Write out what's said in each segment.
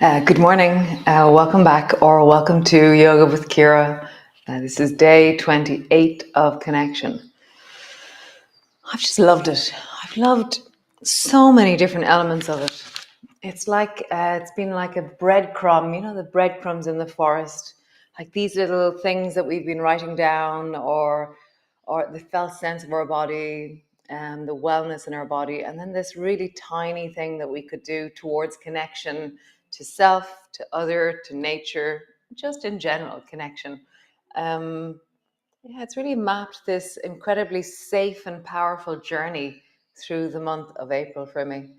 Good morning, welcome back or welcome to Yoga with Ciara. This is day 28 of Connection. I've just loved it. I've loved so many different elements of it. It's like, it's been like a breadcrumb, the breadcrumbs in the forest, like these little things that we've been writing down or the felt sense of our body and the wellness in our body. And then this really tiny thing that we could do towards connection to self, to other, to nature, just in general connection. It's really mapped this incredibly safe and powerful journey through the month of April for me.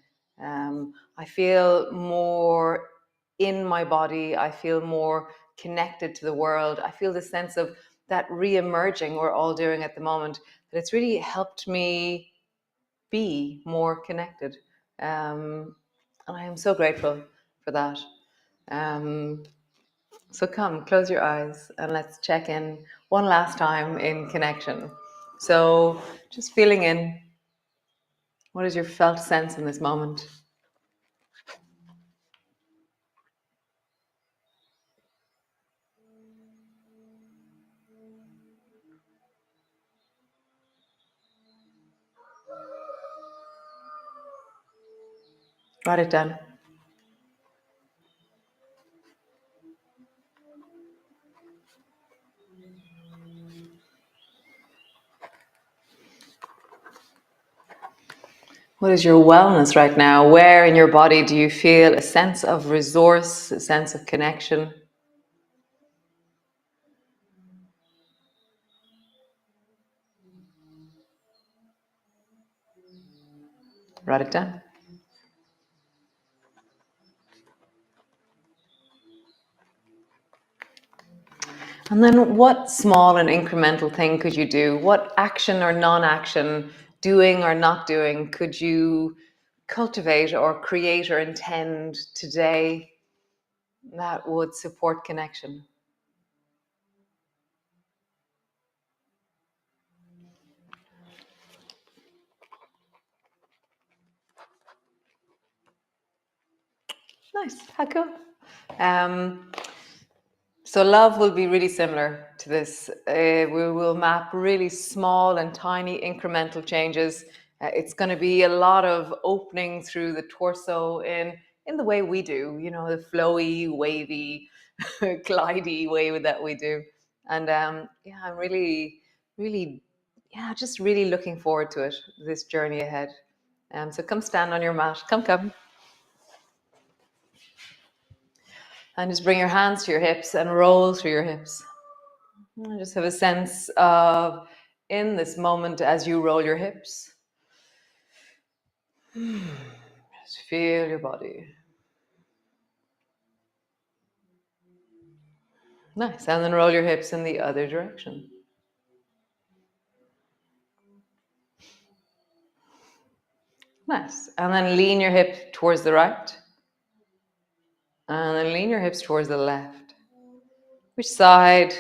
I feel more in my body. I feel more connected to the world. I feel the sense of that re-emerging we're all doing at the moment, that it's really helped me be more connected. And I am so grateful for that. So come, close your eyes and let's check in one last time in connection. So just feeling in, what is your felt sense in this moment? Write it down. What is your wellness right now? Where in your body do you feel a sense of resource, a sense of connection? Write it down. And then what small and incremental thing could you do? What action or non-action, doing or not doing, could you cultivate or create or intend today that would support connection? Nice. How cool. So love will be really similar to this. We will map really small and tiny incremental changes. It's going to be a lot of opening through the torso in the way we do, the flowy, wavy, glidey way that we do. And I'm really, really, just really looking forward to it, this journey ahead. So come stand on your mat. Come. And just bring your hands to your hips and roll through your hips. And just have a sense of, in this moment, as you roll your hips, just feel your body. Nice. And then roll your hips in the other direction. Nice. And then lean your hip towards the right. And then lean your hips towards the left. Which side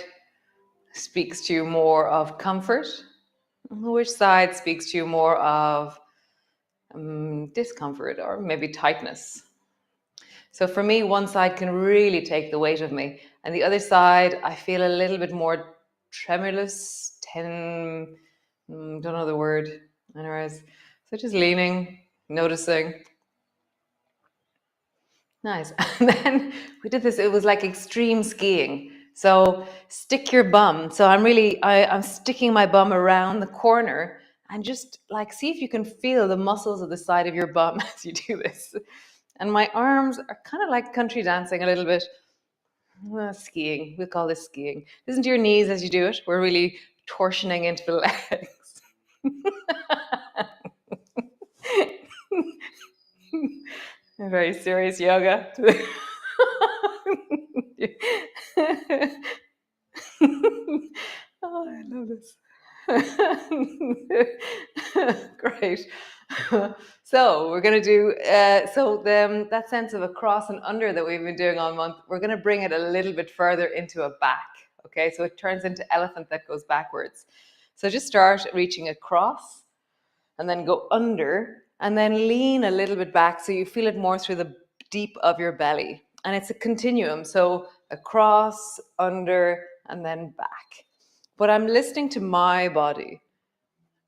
speaks to you more of comfort? Which side speaks to you more of discomfort or maybe tightness? So for me, one side can really take the weight of me, and the other side, I feel a little bit more tremulous, don't know the word, anyways. So just leaning, noticing. Nice. And then we did this, it was like extreme skiing. So stick your bum. So I'm sticking my bum around the corner and just like see if you can feel the muscles of the side of your bum as you do this. And my arms are kind of like country dancing a little bit. Well, skiing. We'll call this skiing. Listen to your knees as you do it. We're really torsioning into the legs. Very serious yoga. Oh, I love this. Great. So we're going to do, that sense of across and under that we've been doing all month, we're going to bring it a little bit further into a back. Okay, so it turns into elephant that goes backwards. So just start reaching across and then go under and then lean a little bit back so you feel it more through the deep of your belly. And it's a continuum. So across, under, and then back. But I'm listening to my body.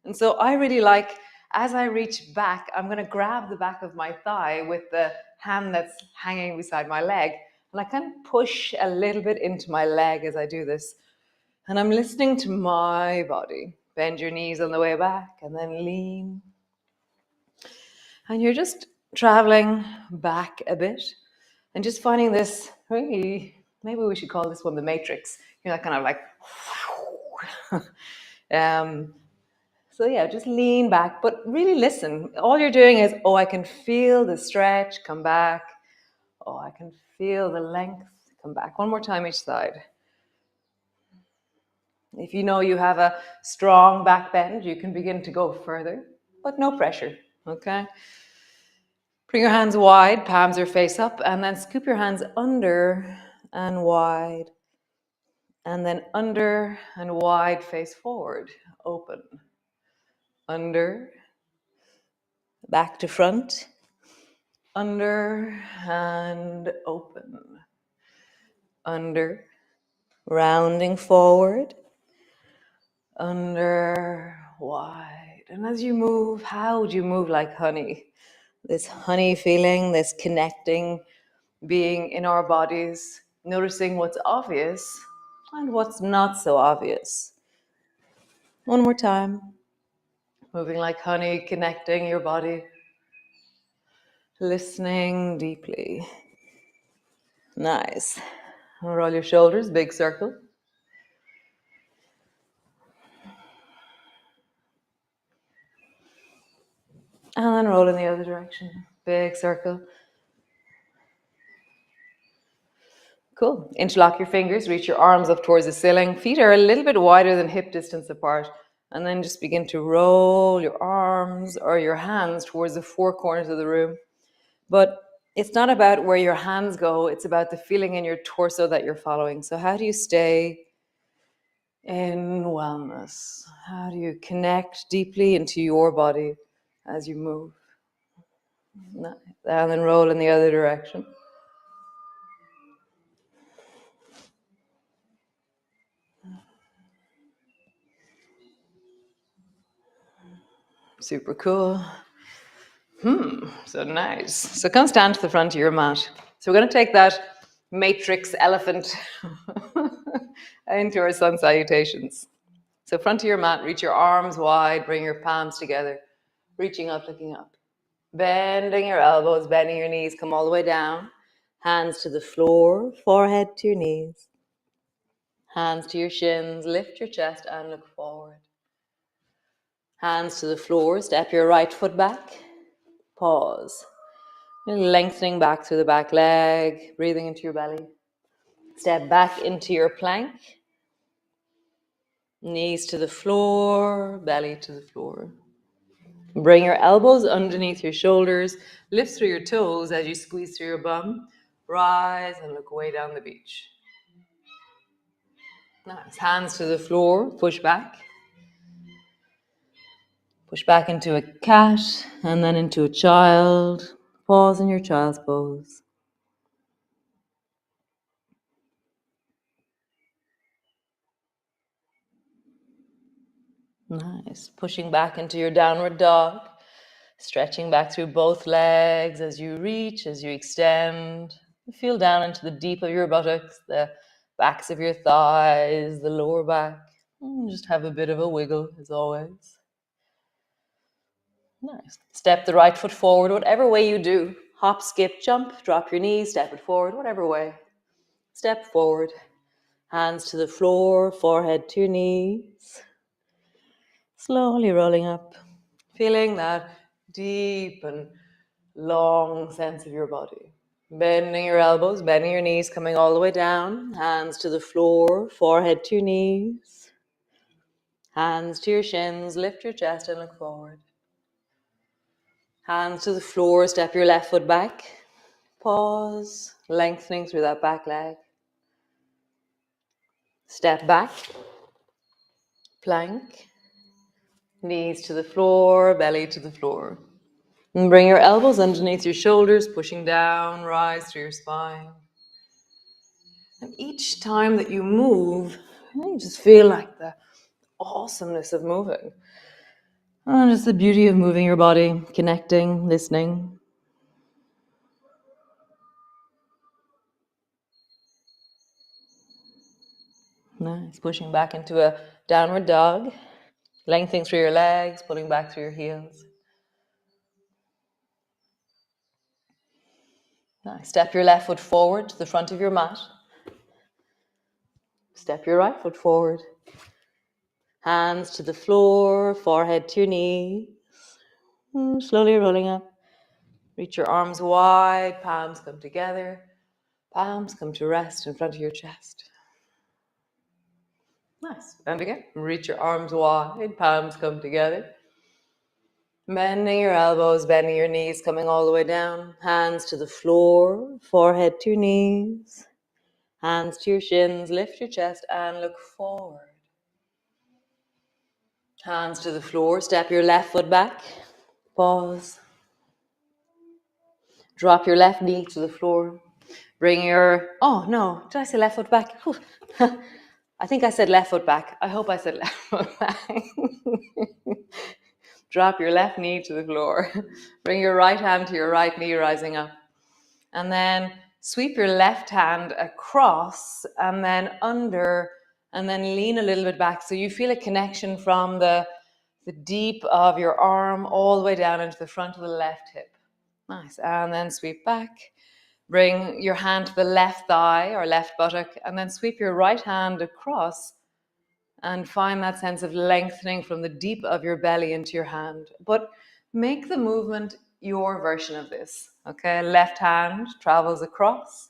And so I really like, as I reach back, I'm going to grab the back of my thigh with the hand that's hanging beside my leg. And I kind of push a little bit into my leg as I do this. And I'm listening to my body. Bend your knees on the way back and then lean. And you're just traveling back a bit and just finding this really, maybe we should call this one the matrix. You know, that kind of like, so yeah, just lean back, but really listen. All you're doing is, oh, I can feel the stretch, come back. Oh, I can feel the length, come back. One more time each side. If you know you have a strong back bend, you can begin to go further, but no pressure, okay? Bring your hands wide, palms are face up, and then scoop your hands under and wide, and then under and wide, face forward, open. Under, back to front, under and open. Under, rounding forward, under, wide. And as you move, how do you move like honey? This honey feeling, this connecting, being in our bodies, noticing what's obvious and what's not so obvious. One more time. Moving like honey, connecting your body, listening deeply. Nice. Roll your shoulders, big circle. And then roll in the other direction, big circle. Cool. Interlock your fingers, reach your arms up towards the ceiling. Feet are a little bit wider than hip distance apart. And then just begin to roll your arms or your hands towards the four corners of the room. But it's not about where your hands go, it's about the feeling in your torso that you're following. So how do you stay in wellness? How do you connect deeply into your body as you move? And then roll in the other direction. Super cool. So nice. So come stand to the front of your mat. So we're going to take that matrix elephant into our sun salutations. So front of your mat, reach your arms wide, bring your palms together, reaching up, looking up. Bending your elbows, bending your knees, come all the way down. Hands to the floor, forehead to your knees. Hands to your shins, lift your chest and look forward. Hands to the floor, step your right foot back. Pause. Lengthening back through the back leg, breathing into your belly. Step back into your plank. Knees to the floor, belly to the floor. Bring your elbows underneath your shoulders. Lift through your toes as you squeeze through your bum. Rise and look way down the beach. Nice. Hands to the floor, push back. Push back into a cat and then into a child. Pause in your child's pose. Nice. Pushing back into your downward dog. Stretching back through both legs as you reach, as you extend. Feel down into the deep of your buttocks, the backs of your thighs, the lower back. Just have a bit of a wiggle as always. Nice. Step the right foot forward, whatever way you do. Hop, skip, jump, drop your knees, step it forward, whatever way. Step forward. Hands to the floor, forehead to your knees. Slowly rolling up. Feeling that deep and long sense of your body. Bending your elbows, bending your knees, coming all the way down. Hands to the floor, forehead to your knees. Hands to your shins, lift your chest and look forward. Hands to the floor, step your left foot back. Pause, lengthening through that back leg. Step back. Plank. Knees to the floor, belly to the floor. And bring your elbows underneath your shoulders, pushing down, rise through your spine. And each time that you move, you just feel like the awesomeness of moving. And just the beauty of moving your body, connecting, listening. Nice. Pushing back into a downward dog. Lengthening through your legs, pulling back through your heels. Nice. Step your left foot forward to the front of your mat. Step your right foot forward. Hands to the floor, forehead to your knees. Slowly rolling up. Reach your arms wide, palms come together. Palms come to rest in front of your chest. Nice. And again, reach your arms wide, palms come together. Bending your elbows, bending your knees, coming all the way down. Hands to the floor, forehead to your knees. Hands to your shins, lift your chest and look forward. Hands to the floor, step your left foot back. Pause. Drop your left knee to the floor. Bring your, oh no, did I say left foot back? I think I said left foot back. I hope I said left foot back. Drop your left knee to the floor. Bring your right hand to your right knee, rising up. And then sweep your left hand across and then under, and then lean a little bit back. So you feel a connection from the deep of your arm all the way down into the front of the left hip. Nice. And then sweep back. Bring your hand to the left thigh or left buttock, and then sweep your right hand across and find that sense of lengthening from the deep of your belly into your hand. But make the movement your version of this, okay? Left hand travels across.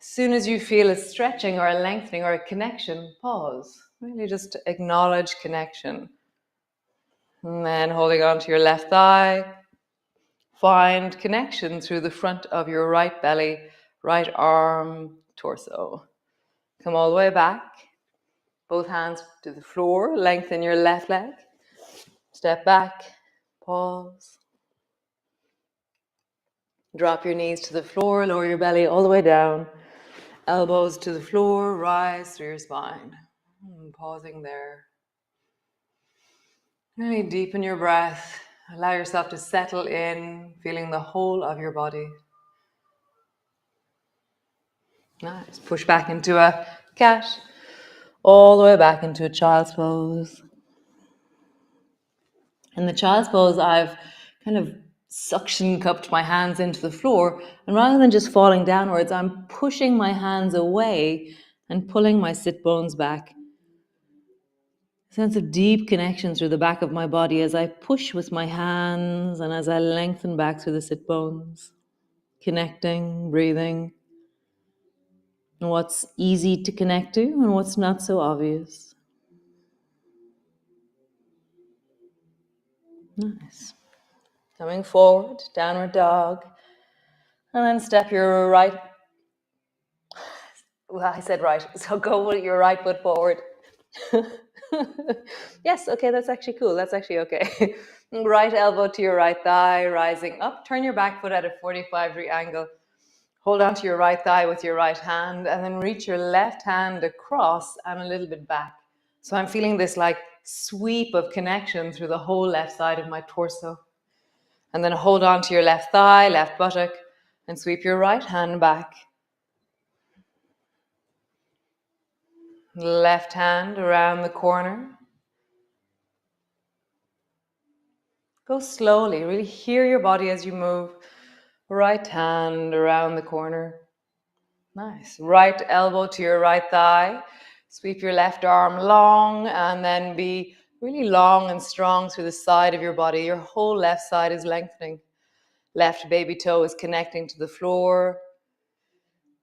As soon as you feel a stretching or a lengthening or a connection, pause. Really just acknowledge connection. And then holding on to your left thigh, find connection through the front of your right belly, right arm, torso. Come all the way back. Both hands to the floor. Lengthen your left leg. Step back. Pause. Drop your knees to the floor. Lower your belly all the way down. Elbows to the floor. Rise through your spine. Pausing there. Really deepen your breath. Allow yourself to settle in, feeling the whole of your body. Nice. Push back into a cat. All the way back into a child's pose. In the child's pose, I've kind of suction cupped my hands into the floor, and rather than just falling downwards, I'm pushing my hands away and pulling my sit bones back. A sense of deep connection through the back of my body as I push with my hands and as I lengthen back through the sit bones, connecting, breathing, and what's easy to connect to and what's not so obvious. Nice. Coming forward, downward dog, and then step your right. Well, I said right, so go with your right foot forward. Yes, okay, that's actually cool. That's actually okay. Right elbow to your right thigh, rising up. Turn your back foot at a 45-degree angle. Hold on to your right thigh with your right hand, and then reach your left hand across and a little bit back. So I'm feeling this like sweep of connection through the whole left side of my torso. And then hold on to your left thigh, left buttock, and sweep your right hand back. Left hand around the corner. Go slowly, really hear your body as you move. Right hand around the corner. Nice. Right elbow to your right thigh. Sweep your left arm long and then be really long and strong through the side of your body. Your whole left side is lengthening. Left baby toe is connecting to the floor.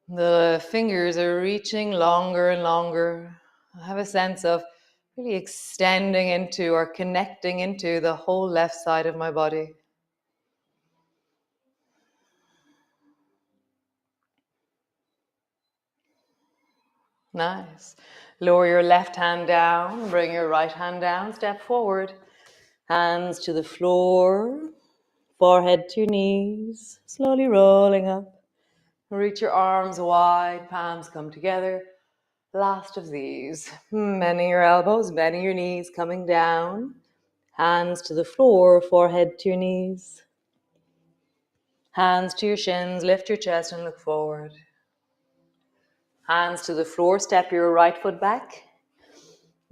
The fingers are reaching longer and longer. I have a sense of really extending into or connecting into the whole left side of my body. Nice. Lower your left hand down, bring your right hand down, step forward. Hands to the floor, forehead to your knees, slowly rolling up. Reach your arms wide, palms come together. Last of these. Bending your elbows, bending your knees, coming down. Hands to the floor, forehead to your knees. Hands to your shins, lift your chest and look forward. Hands to the floor, step your right foot back.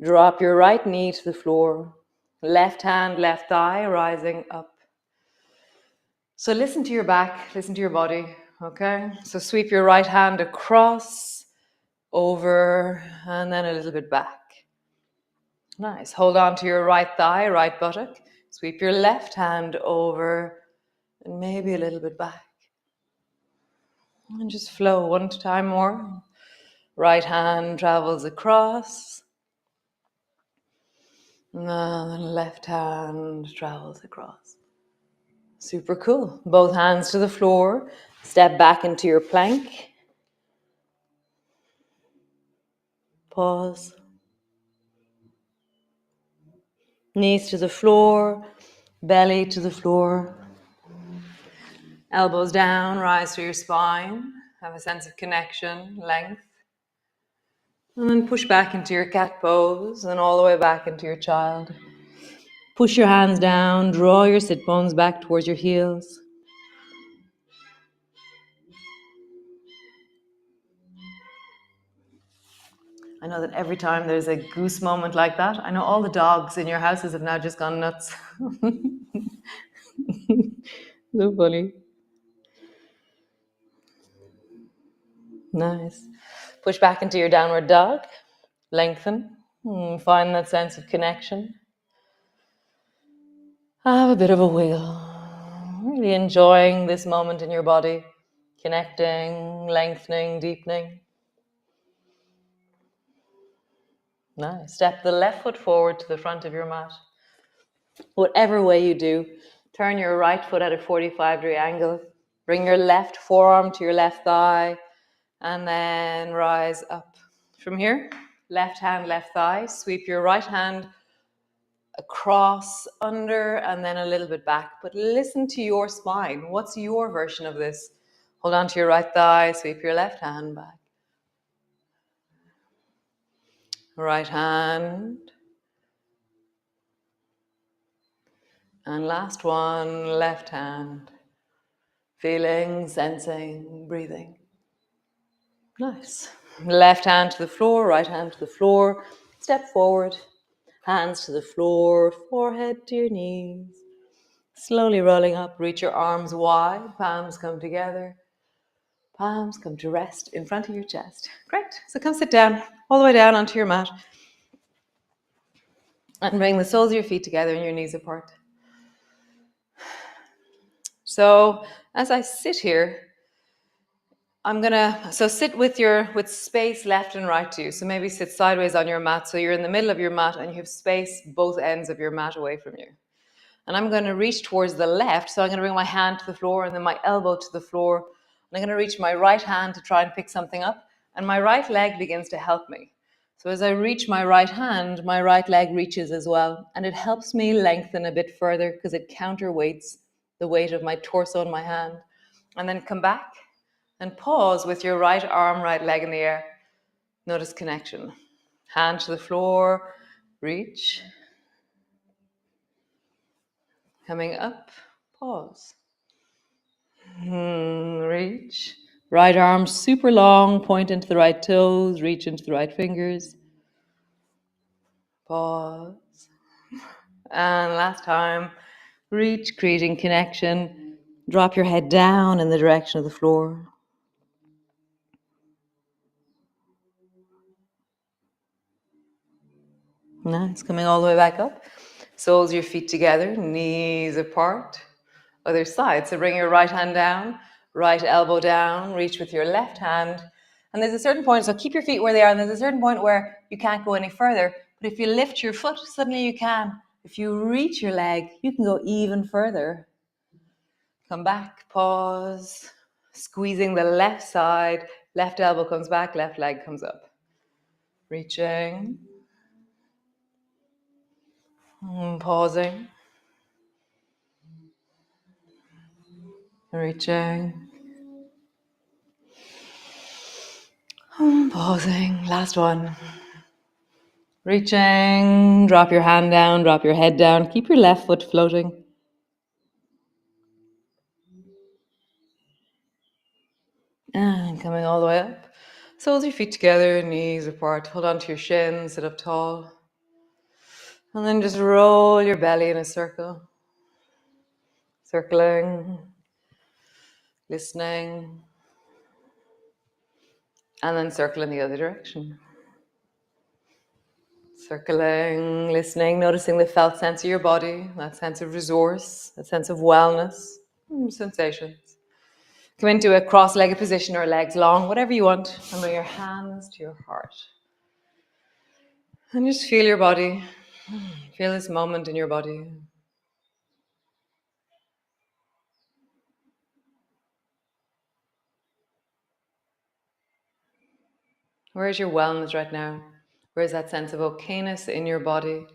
Drop your right knee to the floor. Left hand, left thigh, rising up. So listen to your back, listen to your body, okay? So sweep your right hand across, over, and then a little bit back. Nice. Hold on to your right thigh, right buttock. Sweep your left hand over, and maybe a little bit back. And just flow one time more. Right hand travels across. And then left hand travels across. Super cool. Both hands to the floor. Step back into your plank. Pause. Knees to the floor. Belly to the floor. Elbows down, rise through your spine. Have a sense of connection, length. And then push back into your cat pose and all the way back into your child. Push your hands down, draw your sit bones back towards your heels. I know that every time there's a goose moment like that, I know all the dogs in your houses have now just gone nuts. So funny. Nice. Push back into your downward dog. Lengthen. Find that sense of connection. Have a bit of a wiggle. Really enjoying this moment in your body. Connecting, lengthening, deepening. Nice. Step the left foot forward to the front of your mat. Whatever way you do, turn your right foot at a 45-degree angle. Bring your left forearm to your left thigh, and then rise up. From here, left hand, left thigh. Sweep your right hand across, under, and then a little bit back. But listen to your spine. What's your version of this? Hold on to your right thigh. Sweep your left hand back. Right hand. And last one, left hand. Feeling, sensing, breathing. Nice. Left hand to the floor, right hand to the floor. Step forward. Hands to the floor, forehead to your knees. Slowly rolling up, reach your arms wide. Palms come together. Palms come to rest in front of your chest. Great. So come sit down, all the way down onto your mat. And bring the soles of your feet together and your knees apart. So as I sit here, sit with space left and right to you. So maybe sit sideways on your mat. So you're in the middle of your mat and you have space both ends of your mat away from you. And I'm going to reach towards the left. So I'm going to bring my hand to the floor and then my elbow to the floor. And I'm going to reach my right hand to try and pick something up. And my right leg begins to help me. So as I reach my right hand, my right leg reaches as well. And it helps me lengthen a bit further because it counterweights the weight of my torso and my hand. And then come back and pause with your right arm, right leg in the air. Notice connection. Hand to the floor, reach. Coming up, pause. Reach. Right arm super long, point into the right toes, reach into the right fingers. Pause. And last time, reach, creating connection. Drop your head down in the direction of the floor. Nice. Coming all the way back up. Soles of your feet together, knees apart. Other side. So bring your right hand down, right elbow down, reach with your left hand. And there's a certain point, so keep your feet where they are, and there's a certain point where you can't go any further. But if you lift your foot, suddenly you can. If you reach your leg, you can go even further. Come back, pause, squeezing the left side, left elbow comes back, left leg comes up. Reaching, pausing, reaching, Pausing. Last one. Reaching. Drop your hand down. Drop your head down. Keep your left foot floating. And coming all the way up. Soles your feet together, knees apart. Hold on to your shins. Sit up tall. And then just roll your belly in a circle. Circling. Listening. And then circle in the other direction. Circling, listening, noticing the felt sense of your body, that sense of resource, that sense of wellness, sensations. Come into a cross-legged position or legs long, whatever you want, and bring your hands to your heart. And just feel your body. Feel this moment in your body. Where is your wellness right now? Where is that sense of ok-ness in your body?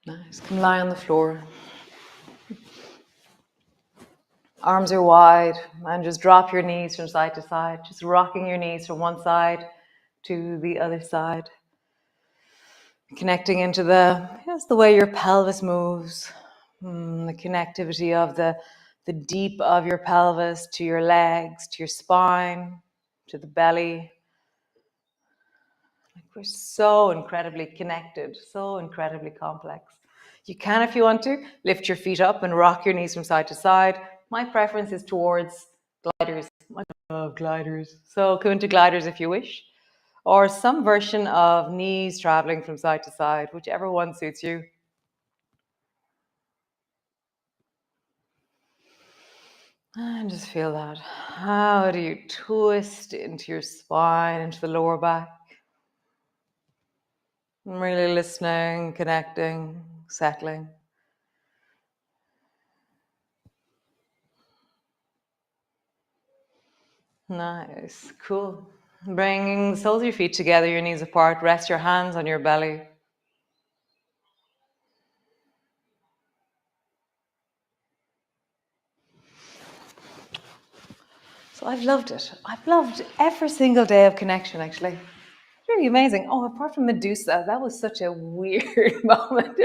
Nice. Come lie on the floor. Arms are wide, and just drop your knees from side to side, just rocking your knees from one side to the other side. Connecting into the way your pelvis moves, the connectivity of the deep of your pelvis to your legs, to your spine, to the belly. Like we're so incredibly connected, so incredibly complex. You can, if you want to, lift your feet up and rock your knees from side to side. My preference is towards gliders. I love gliders. So come into gliders if you wish. Or some version of knees traveling from side to side, whichever one suits you. And just feel that. How do you twist into your spine, into the lower back? Really listening, connecting, settling. Nice, cool. Bring the soles of your feet together, your knees apart. Rest your hands on your belly. So I've loved it. I've loved every single day of connection, actually. Really amazing. Oh, apart from Medusa, that was such a weird moment.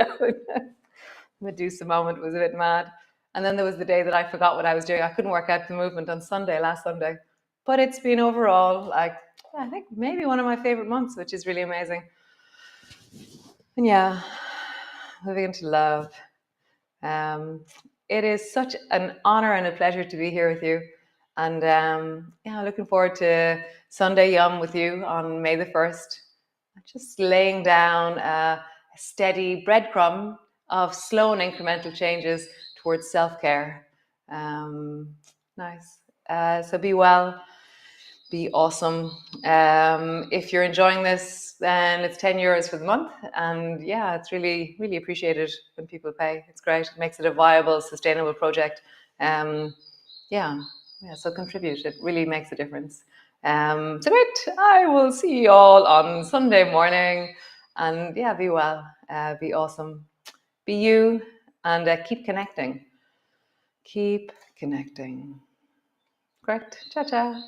Medusa moment was a bit mad. And then there was the day that I forgot what I was doing. I couldn't work out the movement on Sunday, last Sunday. But it's been overall, like, I think maybe one of my favorite months, which is really amazing. And yeah, moving into love. It is such an honor and a pleasure to be here with you. And yeah, looking forward to Sunday Yum with you on May the 1st. Just laying down a steady breadcrumb of slow and incremental changes towards self-care. Nice. So be well, be awesome. If you're enjoying this, then it's €10 for the month. And yeah, it's really, really appreciated when people pay. It's great. It makes it a viable, sustainable project. Yeah, so contribute. It really makes a difference. So great. I will see you all on Sunday morning. And yeah, be well, be awesome, be you, and keep connecting. Keep connecting. Correct. Ciao, ciao.